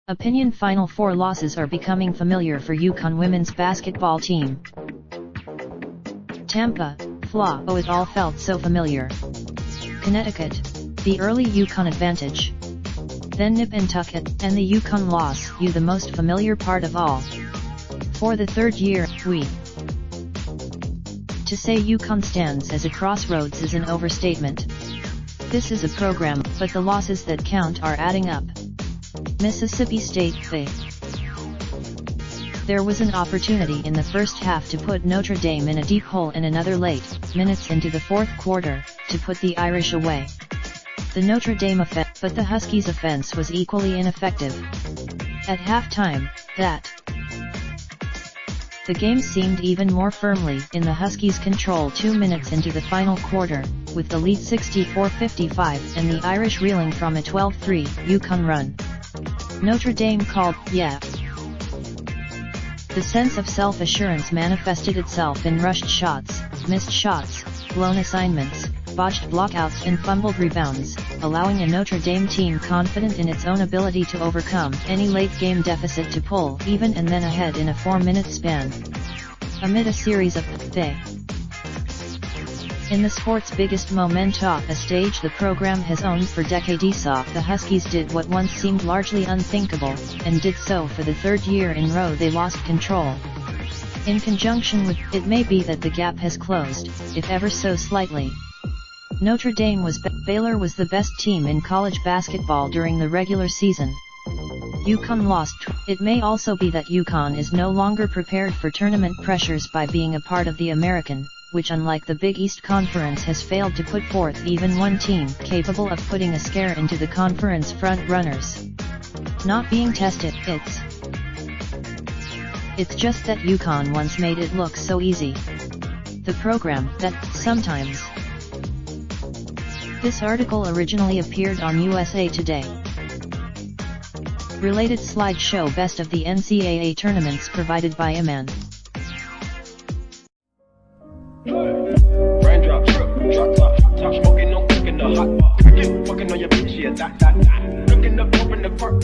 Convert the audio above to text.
Opinion: Final Four losses are becoming familiar for UConn women's basketball team. Tampa, Fla. Oh, it all felt so familiar. Connecticut, the early UConn advantage. Then nip and tuck it, and the UConn loss, the most familiar part of all. For the third year, To say UConn stands as a crossroads is an overstatement. This is a program, but the losses that count are adding up. Mississippi State, There was an opportunity in the first half to put Notre Dame in a deep hole and another late, minutes into the fourth quarter, to put the Irish away. The Notre Dame offense, but the Huskies' offense was equally ineffective. At halftime, the game seemed even more firmly in the Huskies' control 2 minutes into the final quarter, with the lead 64-55 and the Irish reeling from a 12-3 UConn run. Notre Dame called, The sense of self-assurance manifested itself in rushed shots, missed shots, blown assignments, botched blockouts and fumbled rebounds, allowing a Notre Dame team confident in its own ability to overcome any late-game deficit to pull even and then ahead in a 4-minute span. Amid a series of in the sport's biggest momenta, a stage the program has owned for decades, the Huskies did what once seemed largely unthinkable, and did so for the third year in a row. They lost control. In conjunction with, it may be that the gap has closed, if ever so slightly. Notre Dame Baylor was the best team in college basketball during the regular season. UConn lost. It may also be that UConn is no longer prepared for tournament pressures by being a part of the American, which unlike the Big East Conference has failed to put forth even one team capable of putting a scare into the conference front-runners. Not being tested, it's just that UConn once made it look so easy. The program that, sometimes. This article originally appeared on USA Today. Related slideshow: Best of the NCAA tournaments provided by Iman. Raindrop, drop top, smoking, no cooking the hot pot. Fucking on your bitch, yeah, that. Looking up, open the park,